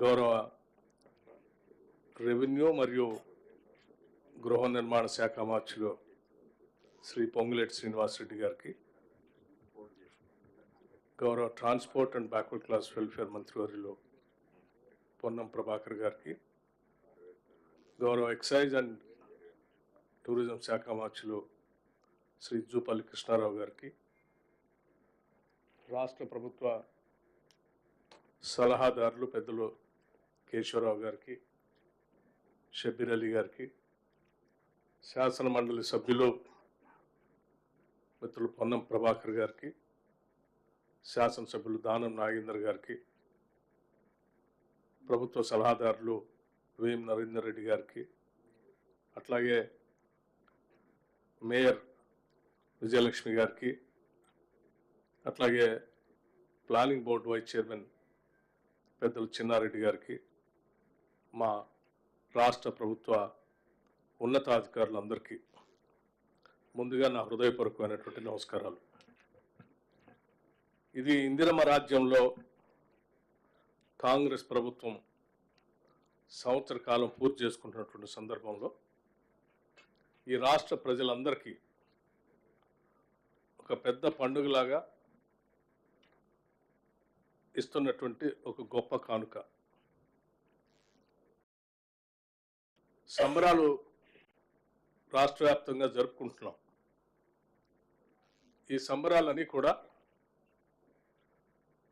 గౌరవ రెవెన్యూ మరియు గృహ నిర్మాణ శాఖ మంత్రులు శ్రీ పొంగులేటి శ్రీనివాసరెడ్డి గారికి, గౌరవ transport and backward class welfare మంత్రివర్యులు పొన్నం ప్రభాకర్ గారికి, గౌరవ ఎక్సైజ్ అండ్ టూరిజం శాఖ మంత్రులు శ్రీ జూపల్లి కృష్ణారావు గారికి, రాష్ట్ర ప్రభుత్వ సలహాదారులు పెద్దలు కేశవరావు గారికి, షబ్బీర్ అలీ గారికి, శాసన మండలి సభ్యులు మిత్రులు పొన్నం ప్రభాకర్ గారికి, శాసనసభ్యులు దానం నాగేందర్ గారికి, ప్రభుత్వ సలహాదారులు వేం నరేందర్ రెడ్డి గారికి, అట్లాగే మేయర్ విజయలక్ష్మి గారికి, అట్లాగే ప్లానింగ్ బోర్డు వైస్ చైర్మన్ పెద్దలు చిన్నారెడ్డి గారికి, మా రాష్ట్ర ప్రభుత్వ ఉన్నతాధికారులందరికీ ముందుగా నా హృదయపూర్వకమైనటువంటి నమస్కారాలు. ఇది ఇందిరమ్మ రాజ్యంలో కాంగ్రెస్ ప్రభుత్వం సంవత్సర కాలం పూర్తి చేసుకుంటున్నటువంటి సందర్భంలో ఈ రాష్ట్ర ప్రజలందరికీ ఒక పెద్ద పండుగలాగా ఇస్తున్నటువంటి ఒక గొప్ప కానుక. సంబరాలు రాష్ట్ర వ్యాప్తంగా జరుపుకుంటున్నాం. ఈ సంబరాలన్నీ కూడా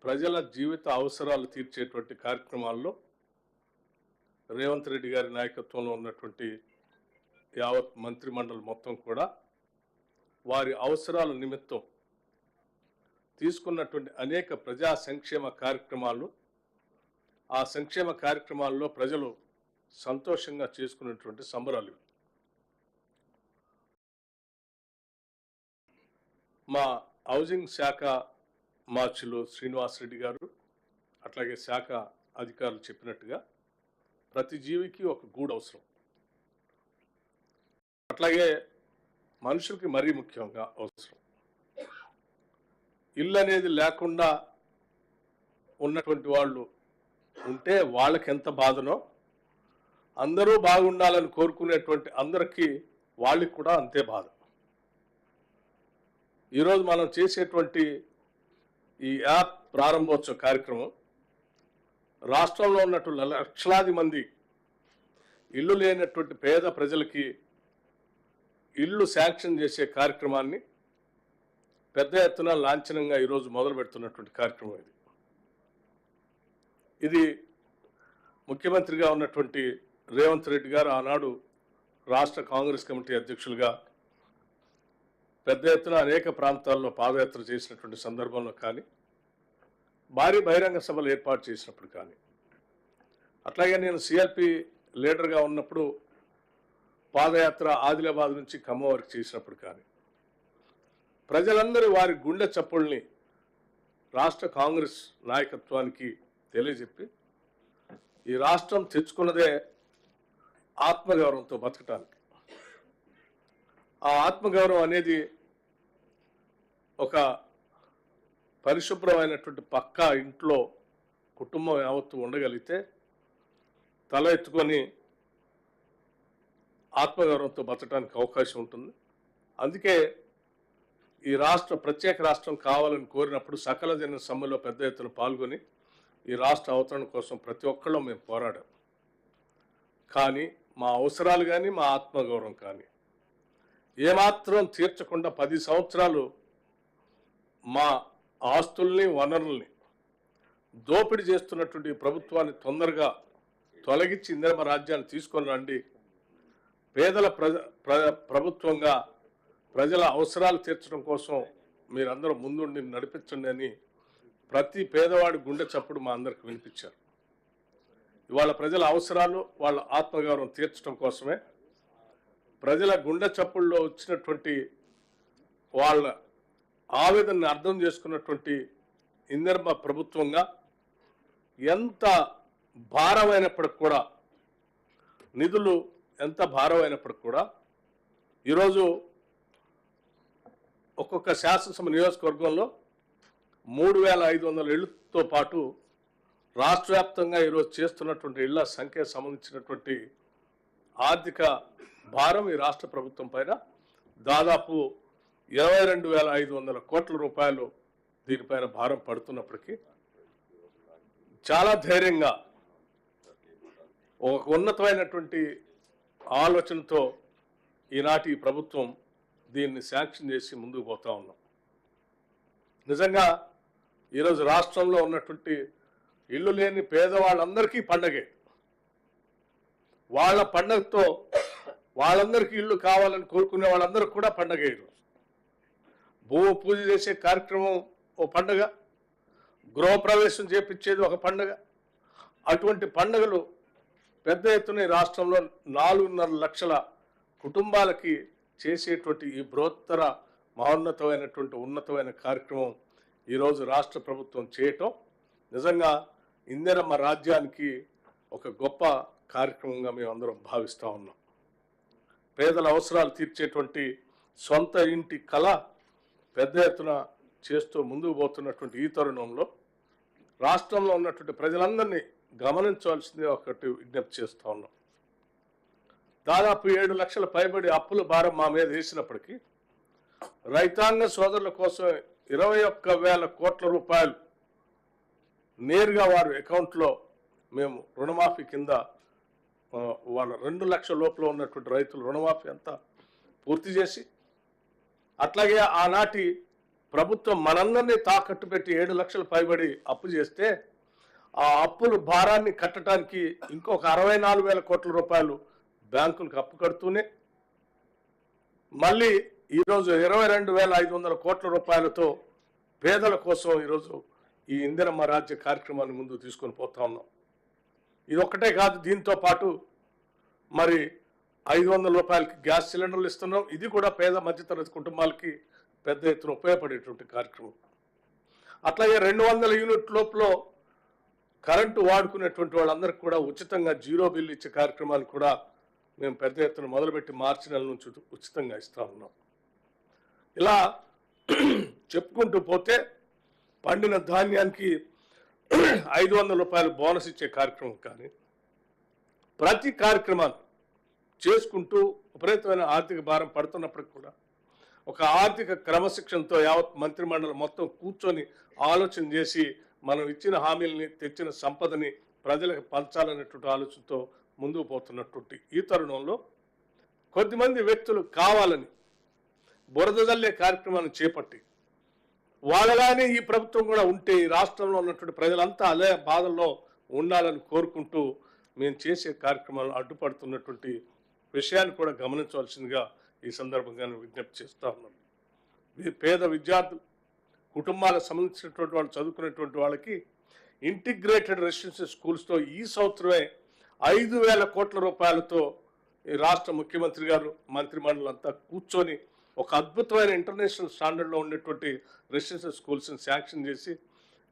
ప్రజల జీవిత అవసరాలు తీర్చేటువంటి కార్యక్రమాల్లో రేవంత్ రెడ్డి గారి నాయకత్వంలో ఉన్నటువంటి యావత్ మంత్రిమండలి మొత్తం కూడా వారి అవసరాల నిమిత్తం తీసుకున్నటువంటి అనేక ప్రజా సంక్షేమ కార్యక్రమాలు, ఆ సంక్షేమ కార్యక్రమాల్లో ప్రజలు సంతోషంగా చేసుకున్నటువంటి సంబరాలు. మా హౌసింగ్ శాఖ మార్చులు శ్రీనివాసరెడ్డి గారు అట్లాగే శాఖ అధికారులు చెప్పినట్టుగా ప్రతి జీవికి ఒక గూడు అవసరం. అట్లాగే మనుషులకి మరీ ముఖ్యంగా అవసరం. ఇల్లు అనేది లేకుండా ఉన్నటువంటి వాళ్ళు ఉంటే వాళ్ళకి ఎంత బాధనో, అందరూ బాగుండాలని కోరుకునేటువంటి అందరికీ వాళ్ళకి కూడా అంతే బాధ. ఈరోజు మనం చేసేటువంటి ఈ యాప్ ప్రారంభోత్సవ కార్యక్రమం రాష్ట్రంలో ఉన్నటువంటి లక్షలాది మంది ఇల్లు లేనటువంటి పేద ప్రజలకి ఇల్లు శాంక్షన్ చేసే కార్యక్రమాన్ని పెద్ద ఎత్తున లాంఛనంగా ఈరోజు మొదలు పెడుతున్నటువంటి కార్యక్రమం ఇది. ఇది ముఖ్యమంత్రిగా ఉన్నటువంటి రేవంత్ రెడ్డి గారు ఆనాడు రాష్ట్ర కాంగ్రెస్ కమిటీ అధ్యక్షులుగా పెద్ద ఎత్తున అనేక ప్రాంతాల్లో పాదయాత్ర చేసినటువంటి సందర్భంలో కానీ, భారీ బహిరంగ సభలు ఏర్పాటు చేసినప్పుడు కానీ, అట్లాగే నేను సిఎల్పి లీడర్గా ఉన్నప్పుడు పాదయాత్ర ఆదిలాబాద్ నుంచి ఖమ్మం వరకు చేసినప్పుడు కానీ, ప్రజలందరూ వారి గుండె చప్పుల్ని రాష్ట్ర కాంగ్రెస్ నాయకత్వానికి తెలియజెప్పి ఈ రాష్ట్రం తెచ్చుకున్నదే ఆత్మగౌరవంతో బతకటానికి. ఆ ఆత్మగౌరవం అనేది ఒక పరిశుభ్రమైనటువంటి పక్కా ఇంట్లో కుటుంబం యావత్తు ఉండగలిగితే తల ఎత్తుకొని ఆత్మగౌరవంతో బతకడానికి అవకాశం ఉంటుంది. అందుకే ఈ రాష్ట్ర ప్రత్యేక రాష్ట్రం కావాలని కోరినప్పుడు సకల జన సమ్మెలో పెద్ద ఎత్తున పాల్గొని ఈ రాష్ట్ర అవతరణ కోసం ప్రతి ఒక్కళ్ళం మేము పోరాడాం. కానీ మా అవసరాలు కానీ మా ఆత్మగౌరవం కానీ ఏమాత్రం తీర్చకుండా 10 సంవత్సరాలు మా ఆస్తుల్ని వనరుల్ని దోపిడీ చేస్తున్నటువంటి ప్రభుత్వాన్ని తొందరగా తొలగించి ఇందిరమ్మ రాజ్యాన్ని తీసుకొని రండి, పేదల ప్రభుత్వంగా ప్రజల అవసరాలు తీర్చడం కోసం మీరందరూ ముందుండి నడిపించండి అని ప్రతి పేదవాడి గుండె చప్పుడు మా అందరికి వినిపించారు. ఇవాళ ప్రజల అవసరాలు వాళ్ళ ఆత్మగౌరవం తీర్చడం కోసమే ప్రజల గుండె చప్పుల్లో వచ్చినటువంటి వాళ్ళ ఆవేదనని అర్థం చేసుకున్నటువంటి ఇందిరమ్మ ప్రభుత్వంగా ఎంత భారమైనప్పటికి కూడా, నిధులు ఎంత భారమైనప్పటికి కూడా ఈరోజు ఒక్కొక్క శాసనసభ నియోజకవర్గంలో 3500 ఇళ్లతో పాటు రాష్ట్ర వ్యాప్తంగా ఈరోజు చేస్తున్నటువంటి ఇళ్ల సంఖ్య సంబంధించినటువంటి ఆర్థిక భారం ఈ రాష్ట్ర ప్రభుత్వం పైన దాదాపు 22,500 కోట్ల రూపాయలు దీనిపైన భారం పడుతున్నప్పటికీ చాలా ధైర్యంగా ఒక ఉన్నతమైనటువంటి ఆలోచనతో ఈనాటి ప్రభుత్వం దీన్ని శాంక్షన్ చేసి ముందుకు పోతా ఉన్నాం. నిజంగా ఈరోజు రాష్ట్రంలో ఉన్నటువంటి ఇల్లు లేని పేదవాళ్ళందరికీ పండగే. వాళ్ళ పండగతో వాళ్ళందరికీ ఇల్లు కావాలని కోరుకునే వాళ్ళందరికీ కూడా పండగే. ఈరోజు భూమి పూజ చేసే కార్యక్రమం ఓ పండగ, గృహప్రవేశం చేపించేది ఒక పండగ. అటువంటి పండుగలు పెద్ద ఎత్తున రాష్ట్రంలో 4.5 లక్షల కుటుంబాలకి చేసేటువంటి ఈ బృహత్తర మహోన్నతమైనటువంటి ఉన్నతమైన కార్యక్రమం ఈరోజు రాష్ట్ర ప్రభుత్వం చేయటం నిజంగా ఇందిరమ్మ రాజ్యానికి ఒక గొప్ప కార్యక్రమంగా మేము అందరం భావిస్తూ ఉన్నాం. పేదల అవసరాలు తీర్చేటువంటి సొంత ఇంటి కళ పెద్ద ఎత్తున చేస్తూ ముందుకు పోతున్నటువంటి ఈ తరుణంలో రాష్ట్రంలో ఉన్నటువంటి ప్రజలందరినీ గమనించవలసింది ఒకటి విజ్ఞప్తి చేస్తూ ఉన్నాం. దాదాపు 7 లక్షల పైబడి అప్పుల భారం మా మీద వేసినప్పటికీ రైతాంగ సోదరుల కోసం 21,000 కోట్ల రూపాయలు నేరుగా వారి అకౌంట్లో మేము రుణమాఫీ కింద వాళ్ళ 2 లక్షల లోపల ఉన్నటువంటి రైతులు రుణమాఫీ అంతా పూర్తి చేసి, అట్లాగే ఆనాటి ప్రభుత్వం మనందరినీ తాకట్టు పెట్టి 7 లక్షల పైబడి అప్పు చేస్తే ఆ అప్పుల భారాన్ని కట్టడానికి ఇంకొక 64,000 కోట్ల రూపాయలు బ్యాంకులకు అప్పు కడుతూనే మళ్ళీ ఈరోజు 22,500 కోట్ల రూపాయలతో పేదల కోసం ఈరోజు ఈ ఇందిరమ్మ రాజ్య కార్యక్రమాన్ని ముందుకు తీసుకొని పోతా ఉన్నాం. ఇది ఒక్కటే కాదు, దీంతో పాటు మరి 500 రూపాయలకి గ్యాస్ సిలిండర్లు ఇస్తున్నాం. ఇది కూడా పేద మధ్యతరగతి కుటుంబాలకి పెద్ద ఎత్తున ఉపయోగపడేటువంటి కార్యక్రమం. అట్లాగే 200 యూనిట్ లోపల కరెంటు వాడుకునేటువంటి వాళ్ళందరికీ కూడా ఉచితంగా 0 బిల్లు ఇచ్చే కార్యక్రమాలు కూడా మేము పెద్ద ఎత్తున మొదలుపెట్టి మార్చి నెల నుంచి ఉచితంగా ఇస్తా ఉన్నాం. ఇలా చెప్పుకుంటూ పోతే పండిన ధాన్యానికి 500 రూపాయలు బోనస్ ఇచ్చే కార్యక్రమం కానీ ప్రతి కార్యక్రమాన్ని చేసుకుంటూ విపరీతమైన ఆర్థిక భారం పడుతున్నప్పటికి కూడా ఒక ఆర్థిక క్రమశిక్షణతో యావత్ మంత్రిమండలి మొత్తం కూర్చొని ఆలోచన చేసి మనం ఇచ్చిన హామీలని తెచ్చిన సంపదని ప్రజలకు పంచాలనేటువంటి ఆలోచనతో ముందుకు పోతున్నటువంటి ఈ తరుణంలో కొద్దిమంది వ్యక్తులు కావాలని బురద జల్లే కార్యక్రమాన్ని చేపట్టి వాళ్ళలానే ఈ ప్రభుత్వం కూడా ఉంటే ఈ రాష్ట్రంలో ఉన్నటువంటి ప్రజలంతా అదే బాధల్లో ఉండాలని కోరుకుంటూ మేము చేసే కార్యక్రమాలను అడ్డుపడుతున్నటువంటి విషయాన్ని కూడా గమనించవలసిందిగా ఈ సందర్భంగా విజ్ఞప్తి చేస్తూ ఉన్నాం. పేద విద్యార్థులు కుటుంబాలకు సంబంధించినటువంటి వాళ్ళు చదువుకునేటువంటి వాళ్ళకి ఇంటిగ్రేటెడ్ రెసిడెన్షియల్ స్కూల్స్తో ఈ సంవత్సరమే 5,000 కోట్ల రూపాయలతో ఈ రాష్ట్ర ముఖ్యమంత్రి గారు మంత్రిమండలి అంతా కూర్చొని ఒక అద్భుతమైన ఇంటర్నేషనల్ స్టాండర్డ్లో ఉండేటువంటి రెసిడెన్షియల్ స్కూల్స్ని శాంక్షన్ చేసి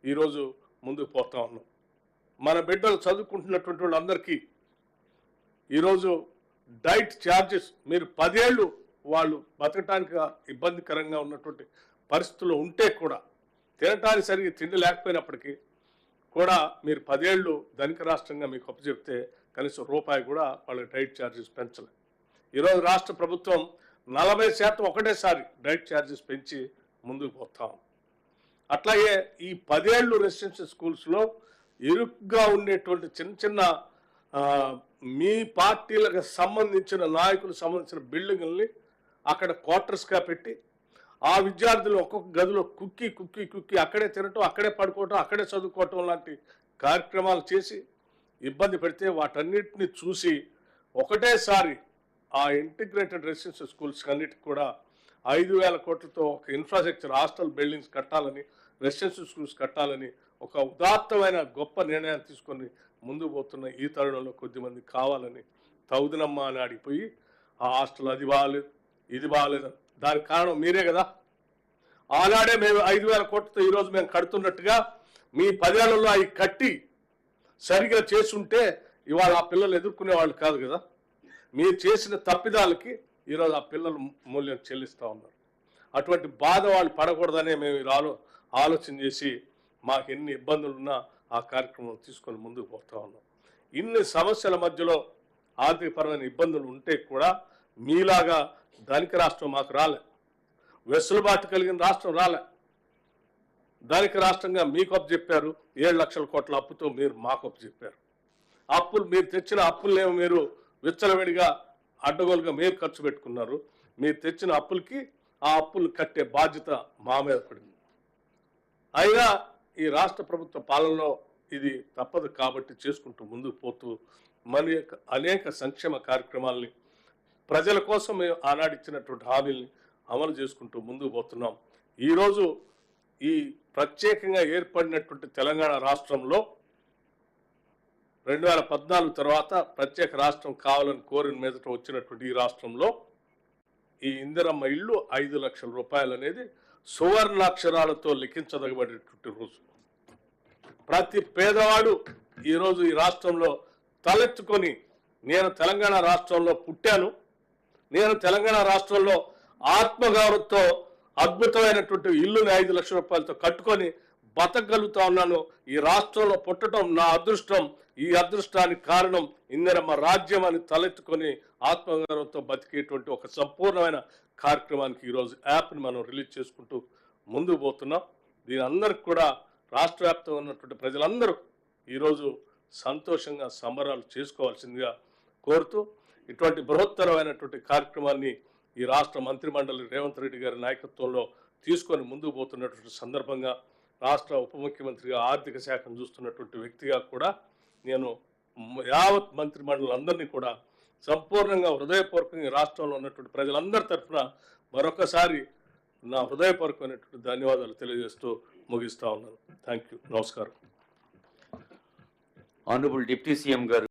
ఈరోజు ముందుకు పోతా ఉన్నాం. మన బిడ్డలు చదువుకుంటున్నటువంటి వాళ్ళందరికీ ఈరోజు డైట్ ఛార్జెస్ మీరు 10 ఏళ్ళు వాళ్ళు బతకటానికి ఇబ్బందికరంగా ఉన్నటువంటి పరిస్థితుల్లో ఉంటే కూడా తినటానికి సరిగ్గా తిండి లేకపోయినప్పటికీ కూడా మీరు 10 ఏళ్ళు ధనిక రాష్ట్రంగా మీకు అప్పచెప్తే కనీసం రూపాయి కూడా వాళ్ళకి డైట్ ఛార్జెస్ పెంచలేదు. ఈరోజు రాష్ట్ర ప్రభుత్వం 40% ఒకటేసారి డైట్ ఛార్జెస్ పెంచి ముందుకు పోతాం. అట్లాగే ఈ 10 ఏళ్ళు రెసిడెన్షియల్ స్కూల్స్లో ఇరుగ్గా ఉండేటువంటి చిన్న చిన్న మీ పార్టీలకు సంబంధించిన నాయకులకు సంబంధించిన బిల్డింగుల్ని అక్కడ క్వార్టర్స్గా పెట్టి ఆ విద్యార్థులు ఒక్కొక్క గదిలో కుక్కి అక్కడే తినటం, అక్కడే పడుకోవటం, అక్కడే చదువుకోవటం లాంటి కార్యక్రమాలు చేసి ఇబ్బంది పెడితే వాటన్నిటిని చూసి ఒకటేసారి ఆ ఇంటిగ్రేటెడ్ రెసిడెన్షియల్ స్కూల్స్ అన్నిటికి కూడా 5,000 కోట్లతో ఒక ఇన్ఫ్రాస్ట్రక్చర్ హాస్టల్ బిల్డింగ్స్ కట్టాలని, రెసిడెన్షియల్ స్కూల్స్ కట్టాలని ఒక ఉదాత్తమైన గొప్ప నిర్ణయాన్ని తీసుకొని ముందుకు పోతున్న ఈ తరుణంలో కొద్దిమంది కావాలని తౌదునమ్మ అని అడిగిపోయి ఆ హాస్టల్ అది బాగాలేదు ఇది బాగాలేదు. దానికి కారణం మీరే కదా. ఆనాడే మేము 5,000 కోట్లతో ఈరోజు మేము కడుతున్నట్టుగా మీ 10 ఏళ్లలో అవి కట్టి సరిగా చేసుంటే ఇవాళ ఆ పిల్లలు ఎదుర్కొనే వాళ్ళు కాదు కదా. మీరు చేసిన తప్పిదాలకి ఈరోజు ఆ పిల్లలు మూల్యం చెల్లిస్తూ ఉన్నారు. అటువంటి బాధ వాళ్ళు పడకూడదనే మేము ఆలోచన చేసి మాకు ఎన్ని ఇబ్బందులున్నా ఆ కార్యక్రమం తీసుకొని ముందుకు పోతా ఉన్నాం. ఇన్ని సమస్యల మధ్యలో ఆర్థికపరమైన ఇబ్బందులు ఉంటే కూడా మీలాగా ధనిక రాష్ట్రం మాకు రాలే, వెసులుబాటు కలిగిన రాష్ట్రం రాలే. ధనిక రాష్ట్రంగా మీకు అప్పు చెప్పారు, 7 లక్షల కోట్ల అప్పుతో మీరు మాకు అప్పు చెప్పారు. అప్పులు మీరు తెచ్చిన అప్పులనేమో మీరు విచ్చలవిడిగా అడ్డగోలుగా మీరు ఖర్చు పెట్టుకున్నారు. మీరు తెచ్చిన అప్పులకి ఆ అప్పులు కట్టే బాధ్యత మా మీద పడింది. అయినా ఈ రాష్ట్ర ప్రభుత్వ పాలనలో ఇది తప్పదు కాబట్టి చేసుకుంటూ ముందుకు పోతూ మన అనేక సంక్షేమ కార్యక్రమాలని ప్రజల కోసం మేము ఆనాడు ఇచ్చినటువంటి హామీల్ని అమలు చేసుకుంటూ ముందుకు పోతున్నాం. ఈరోజు ఈ ప్రత్యేకంగా ఏర్పడినటువంటి తెలంగాణ రాష్ట్రంలో 2014 తర్వాత ప్రత్యేక రాష్ట్రం కావాలని కోరిన మీదట వచ్చినటువంటి ఈ రాష్ట్రంలో ఈ ఇందిరమ్మ ఇల్లు 5 లక్షల రూపాయలు అనేది సువర్ణాక్షరాలతో లిఖించదగబడేటువంటి రోజు. ప్రతి పేదవాడు ఈరోజు ఈ రాష్ట్రంలో తలెత్తుకొని నేను తెలంగాణ రాష్ట్రంలో పుట్టాను, నేను తెలంగాణ రాష్ట్రంలో ఆత్మగౌరవంతో అద్భుతమైనటువంటి ఇల్లుని 5 లక్షల రూపాయలతో కట్టుకొని బతకగలుగుతా ఉన్నాను. ఈ రాష్ట్రంలో పుట్టడం నా అదృష్టం, ఈ అదృష్టానికి కారణం ఇందిరమ్మ రాజ్యం అని తలెత్తుకొని ఆత్మగౌరవంతో బతికేటువంటి ఒక సంపూర్ణమైన కార్యక్రమానికి ఈరోజు యాప్ని మనం రిలీజ్ చేసుకుంటూ ముందుకు పోతున్నాం. దీని అందరికి కూడా రాష్ట్ర వ్యాప్తంగా ఉన్నటువంటి ప్రజలందరూ ఈరోజు సంతోషంగా సంబరాలు చేసుకోవాల్సిందిగా కోరుతూ ఇటువంటి బృహత్తరమైనటువంటి కార్యక్రమాన్ని ఈ రాష్ట్ర మంత్రిమండలి రేవంత్ రెడ్డి గారి నాయకత్వంలో తీసుకొని ముందుకు పోతున్నటువంటి సందర్భంగా రాష్ట్ర ఉప ముఖ్యమంత్రిగా ఆర్థిక శాఖను చూస్తున్నటువంటి వ్యక్తిగా కూడా నేను యావత్ మంత్రిమండలి అందరినీ కూడా సంపూర్ణంగా హృదయపూర్వకంగా రాష్ట్రంలో ఉన్నటువంటి ప్రజలందరి తరఫున మరొకసారి నా హృదయపూర్వకమైనటువంటి ధన్యవాదాలు తెలియజేస్తూ ముగిస్తా ఉన్నాను. Thank you. నమస్కారం. ఆనరబుల్ డిప్యూటీ సీఎం గారు